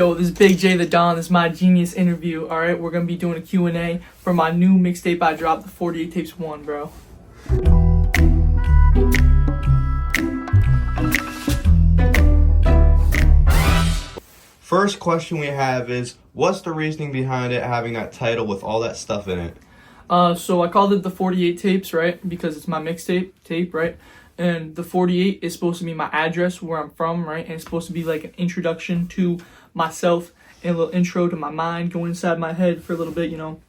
Yo, this is Big J the Don. This is my genius interview. Alright, we're gonna be doing a Q&A for my new mixtape I dropped, the 48 Tapes 1, bro. First question we have is, what's the reasoning behind it having that title with all that stuff in it? So I called it the 48 Tapes, right? Because it's my mixtape tape, right? And the 48 is supposed to be my address, where I'm from, right? And it's supposed to be like an introduction to myself and a little intro to my mind, going inside my head for a little bit, you know,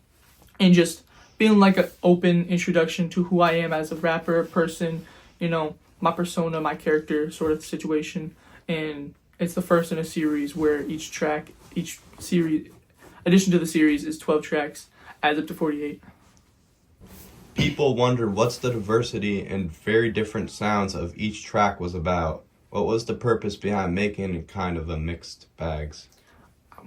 and just feeling like an open introduction to who I am as a rapper, person, you know, my persona, my character sort of situation. And it's the first in a series where each series, addition to the series, is 12 tracks, adds up to 48. People wonder what's the diversity and very different sounds of each track was about. What was the purpose behind making it kind of a mixed bags?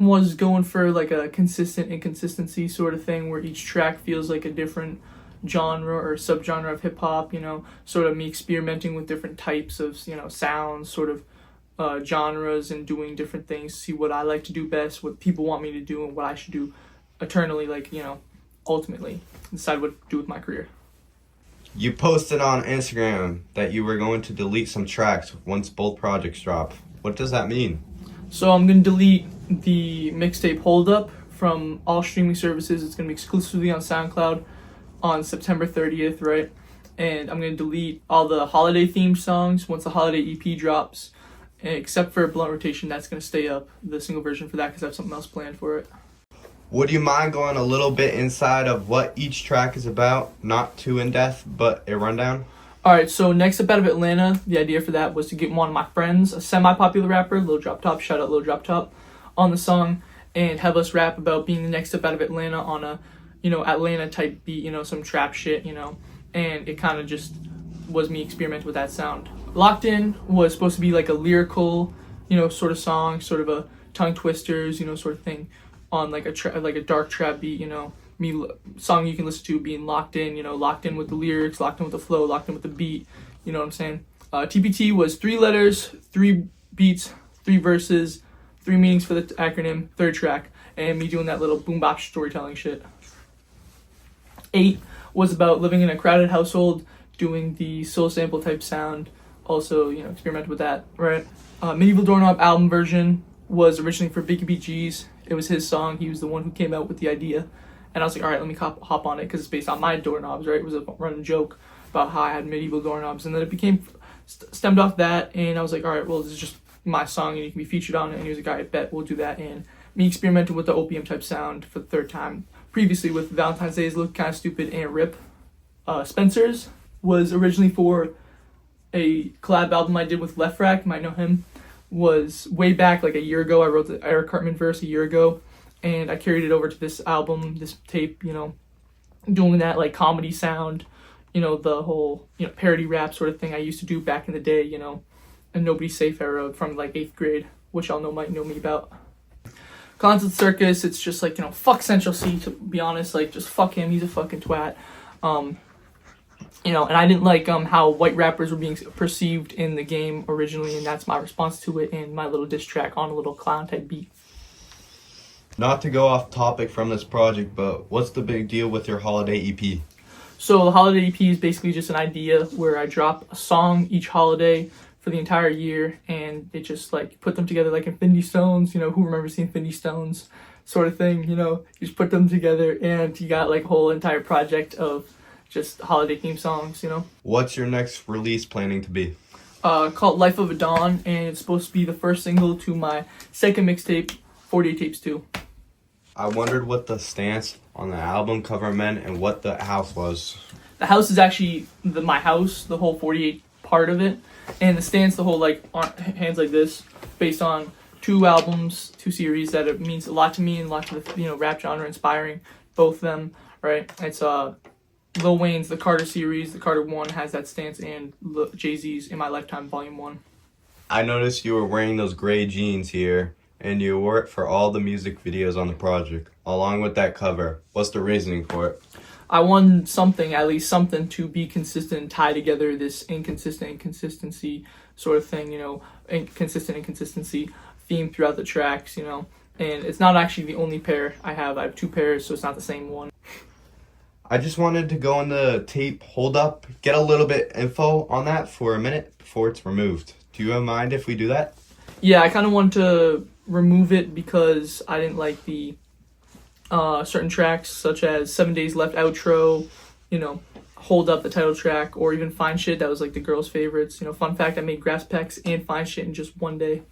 Was going for like a consistent inconsistency sort of thing where each track feels like a different genre or subgenre of hip-hop, you know, sort of me experimenting with different types of, you know, sounds, sort of genres, and doing different things, see what I like to do best, what people want me to do, and what I should do eternally, like, you know, ultimately decide what to do with my career. You posted on Instagram that you were going to delete some tracks once both projects drop. What does that mean? So I'm going to delete the mixtape Hold Up from all streaming services. It's going to be exclusively on SoundCloud on September 30th, right? And I'm going to delete all the holiday themed songs once the holiday EP drops, except for Blunt Rotation. That's going to stay up, the single version for that, because I have something else planned for it. Would you mind going a little bit inside of what each track is about? Not too in-depth, but a rundown? Alright, so next up out of Atlanta, the idea for that was to get one of my friends, a semi-popular rapper, Lil Drop Top, shout out Lil Drop Top, on the song, and have us rap about being the next up out of Atlanta on a, you know, Atlanta type beat, you know, some trap shit, you know, and it kind of just was me experimenting with that sound. Locked In was supposed to be like a lyrical, you know, sort of song, sort of a tongue twisters, you know, sort of thing, on like a dark trap beat, you know, song you can listen to being locked in, you know, locked in with the lyrics, locked in with the flow, locked in with the beat, you know what I'm saying? TPT was 3 letters, 3 beats, 3 verses, 3 meanings for the acronym, 3rd track, and me doing that little boom bop storytelling shit. 8 was about living in a crowded household, doing the soul sample type sound, also, you know, experimented with that, right? Medieval Doorknob album version was originally for Biggie BG's. It was his song. He was the one who came out with the idea. And I was like, all right, let me hop on it, because it's based on my doorknobs, right? It was a running joke about how I had medieval doorknobs. And then it became stemmed off that. And I was like, all right, well, this is just my song and you can be featured on it. And he was like, all right, bet, we'll do that. And me experimenting with the opium type sound for the 3rd time. Previously with Valentine's Day's Look Kind of Stupid and Rip. Spencer's was originally for a collab album I did with Left Rack. You might know him. Was way back like a year ago. I wrote the Eric Cartman verse a year ago, and I carried it over to this album, this tape, you know, doing that like comedy sound, you know, the whole, you know, parody rap sort of thing I used to do back in the day, you know, and Nobody's Safe era from like 8th grade, which y'all might know me about. Concert Circus, it's just like, you know, fuck Central C, to be honest, like just fuck him, he's a fucking twat. You know, and I didn't like how white rappers were being perceived in the game originally, and that's my response to it, and my little diss track on a little clown type beat. Not to go off topic from this project, but what's the big deal with your holiday EP? So the holiday EP is basically just an idea where I drop a song each holiday for the entire year, and it just like put them together like Infinity Stones, you know, who remembers the Infinity Stones sort of thing, you know, you just put them together and you got like a whole entire project of just holiday theme songs, you know. What's your next release planning to be? Called Life of a Dawn, and it's supposed to be the first single to my 2nd mixtape, 48 Tapes 2. I wondered what the stance on the album cover meant and what the house was. The house is actually my house, the whole 48 part of it, and the stance, the whole like hands like this, based on 2 albums, 2 series that it means a lot to me and a lot to the, you know, rap genre, inspiring both of them, right? It's Lil Wayne's The Carter series, The Carter 1 has that stance, and Jay-Z's In My Lifetime Volume 1. I noticed you were wearing those gray jeans here, and you wore it for all the music videos on the project, along with that cover. What's the reasoning for it? I want something, at least something, to be consistent and tie together this inconsistent inconsistency sort of thing, you know, inconsistent inconsistency theme throughout the tracks, you know. And it's not actually the only pair I have. I have 2 pairs, so it's not the same one. I just wanted to go on the tape hold up, get a little bit info on that for a minute before it's removed. Do you mind if we do that? Yeah, I kind of wanted to remove it because I didn't like the certain tracks, such as 7 Days Left outro, you know, Hold Up, the title track, or even Fine Shit, that was like the girls' favorites. You know, fun fact, I made Grass Pecs and Fine Shit in just one day.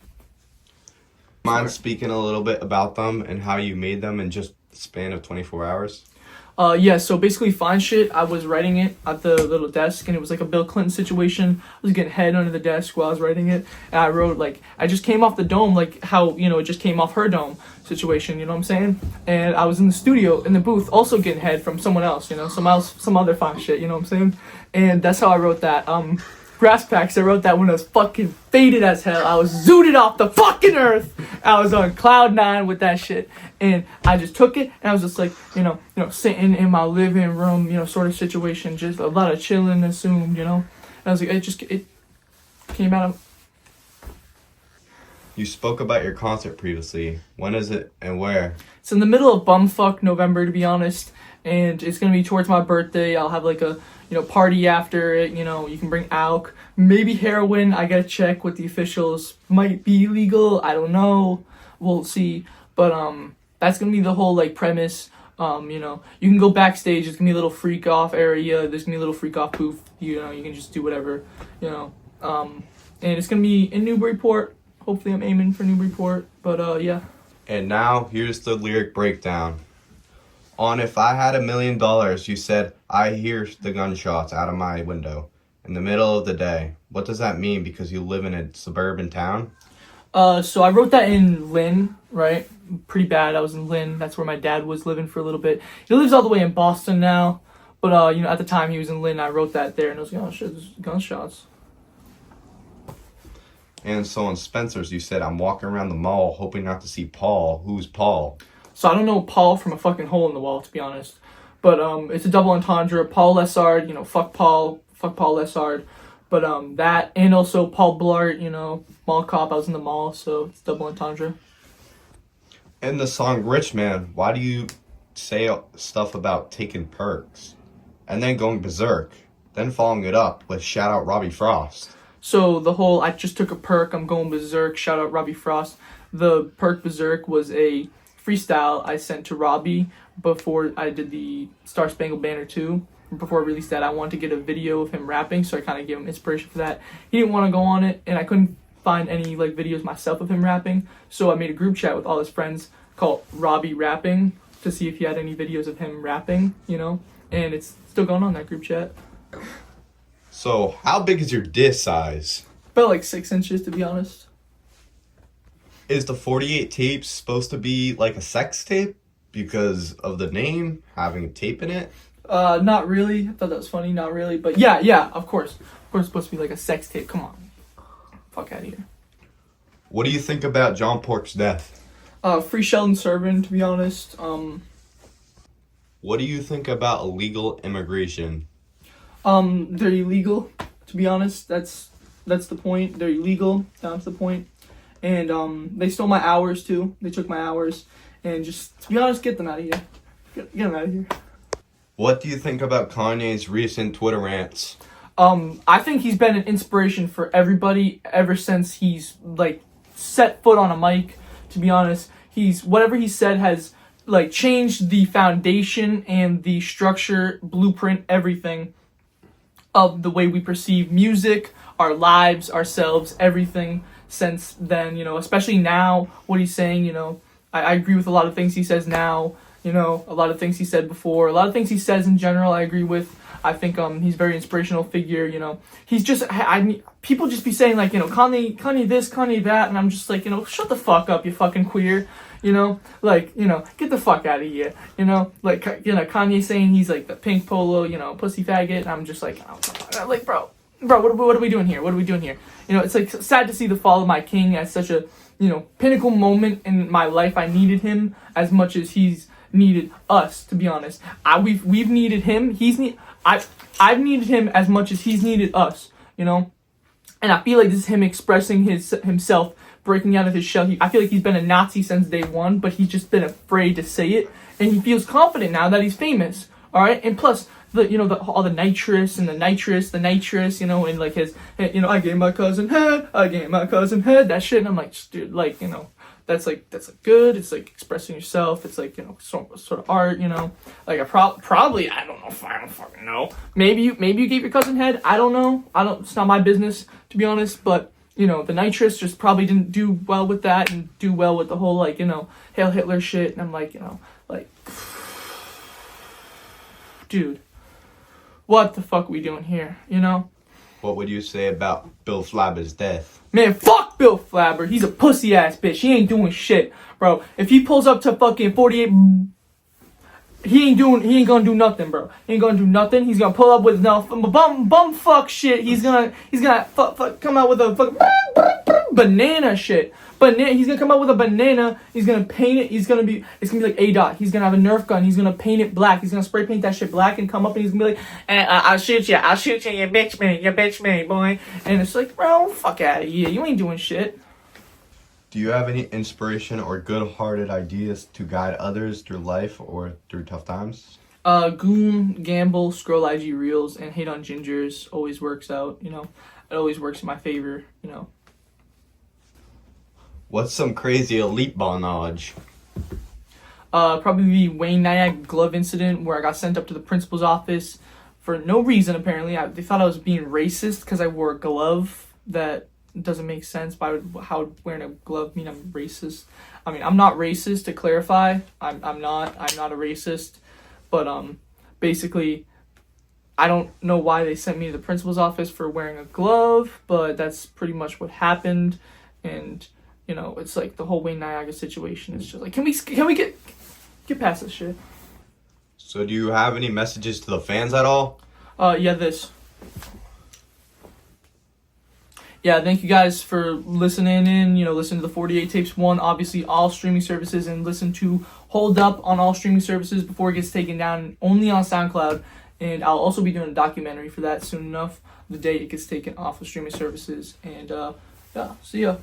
Mind speaking a little bit about them and how you made them in just the span of 24 hours? Yeah, so basically Fine Shit, I was writing it at the little desk, and it was like a Bill Clinton situation. I was getting head under the desk while I was writing it, and I wrote, like, I just came off the dome, like how, you know, it just came off her dome situation, you know what I'm saying? And I was in the studio, in the booth, also getting head from someone else, you know, some other Fine Shit, you know what I'm saying? And that's how I wrote that. Grass Packs, I wrote that when I was fucking faded as hell. I was zooted off the fucking earth. I was on cloud 9 with that shit. And I just took it, and I was just like, you know, sitting in my living room, you know, sort of situation, just a lot of chilling assumed, you know. And I was like, it came out of... You spoke about your concert previously. When is it and where? It's in the middle of bumfuck November, to be honest. And it's going to be towards my birthday. I'll have like a, you know, party after it. You know, you can bring alk, maybe heroin. I got to check with the officials. Might be illegal. I don't know. We'll see. But that's going to be the whole like premise. You know, you can go backstage. There's going to be a little freak off area. There's going to be a little freak off booth. You know, you can just do whatever, you know. And it's going to be in Newburyport. Hopefully I'm aiming for Newburyport. But yeah. And now here's the lyric breakdown. On If I Had $1 Million, you said, I hear the gunshots out of my window in the middle of the day. What does that mean? Because you live in a suburban town? So I wrote that in Lynn, right? Pretty bad. I was in Lynn. That's where my dad was living for a little bit. He lives all the way in Boston now. But, you know, at the time he was in Lynn, I wrote that there. And I was like, oh shit, there's gunshots. And so on Spencer's, you said, I'm walking around the mall hoping not to see Paul. Who's Paul? So I don't know Paul from a fucking hole in the wall, to be honest. But it's a double entendre. Paul Lessard, you know, fuck Paul Lessard. But that, and also Paul Blart, you know, mall cop. I was in the mall, so it's double entendre. In the song Rich Man, why do you say stuff about taking perks and then going berserk, then following it up with shout out Robbie Frost? So the whole, I just took a perk, I'm going berserk, shout out Robbie Frost. The perk berserk was a freestyle I sent to Robbie before I did the Star Spangled Banner 2. Before I released that, I wanted to get a video of him rapping, so I kind of gave him inspiration for that. He didn't want to go on it, and I couldn't find any like videos myself of him rapping, so I made a group chat with all his friends called Robbie Rapping to see if he had any videos of him rapping, you know, and it's still going on that group chat. So, how big is your disc size? About like 6 inches, to be honest. Is the 48 tape supposed to be like a sex tape because of the name having tape in it? Not really. I thought that was funny. Not really, but yeah, of course. Of course, it's supposed to be like a sex tape. Come on, fuck out of here. What do you think about John Pork's death? Free Sheldon Servant, to be honest. What do you think about illegal immigration? They're illegal, to be honest. That's the point. They're illegal. That's the point. And they stole my hours too. They took my hours, and just to be honest, get them out of here. Get them out of here. What do you think about Kanye's recent Twitter rants? I think he's been an inspiration for everybody ever since he's like set foot on a mic. To be honest, whatever he said has like changed the foundation and the structure, blueprint, everything of the way we perceive music, our lives, ourselves, everything since then, you know, especially now, what he's saying, you know, I agree with a lot of things he says now, you know, a lot of things he said before, a lot of things he says in general, I agree with. I think he's a very inspirational figure, you know. He's just, people just be saying, like, you know, Kanye this, Kanye that, and I'm just like, you know, shut the fuck up, you fucking queer, you know, like, you know, get the fuck out of here, you know, like, you know, Kanye saying he's, like, the pink polo, you know, pussy faggot, and I'm just like, oh, like, bro, what are we doing here, you know, it's, like, sad to see the fall of my king at such a, you know, pinnacle moment in my life. I needed him as much as he's needed us, to be honest. We've needed him, I've needed him as much as he's needed us, you know? And I feel like this is him expressing himself breaking out of his shell. I feel like he's been a Nazi since day one, but he's just been afraid to say it, and he feels confident now that he's famous. All right, and plus all the nitrous, and the nitrous, and like his, I gave my cousin head, that shit, and I'm like, dude, like, that's like good. It's like expressing yourself. It's like, sort of art, like I probably, I don't fucking know. Maybe you gave your cousin head. I don't know. It's not my business, to be honest, but the nitrous just probably didn't do well with that, and do well with the whole, like, Hail Hitler shit. And I'm like, like, dude, what the fuck are we doing here, What would you say about Bill Flabber's death? Man, fuck Bill Flabber. He's a pussy ass bitch. He ain't doing shit, bro. If he pulls up to fucking 48, he ain't gonna do nothing, bro. He ain't gonna do nothing. He's gonna pull up with no bum fuck shit. He's gonna come out with a fucking banana shit. He's gonna come out with a banana. He's gonna paint it. It's gonna be like A-Dot. He's gonna have a Nerf gun. He's gonna paint it black. He's gonna spray paint that shit black and come up, and he's gonna be like, I'll shoot you, you bitch me, boy. And it's like, bro, fuck out of here. You ain't doing shit. Do you have any inspiration or good-hearted ideas to guide others through life or through tough times? Goon, gamble, scroll IG reels, and hate on gingers always works out, It always works in my favor, What's some crazy elite ball knowledge? Probably the Wayne Nyack glove incident where I got sent up to the principal's office for no reason, apparently. They thought I was being racist because I wore a glove. That doesn't make sense. How would wearing a glove mean I'm racist? I mean, I'm not racist, to clarify. I'm not a racist. But basically, I don't know why they sent me to the principal's office for wearing a glove, but that's pretty much what happened. And it's like the whole Wayne Niagara situation is just like, can we get past this shit? So do you have any messages to the fans at all? Thank you guys for listening in, listen to the 48 Tapes 1, obviously all streaming services, and listen to Hold Up on all streaming services before it gets taken down, only on SoundCloud. And I'll also be doing a documentary for that soon enough, the day it gets taken off of streaming services. And see ya.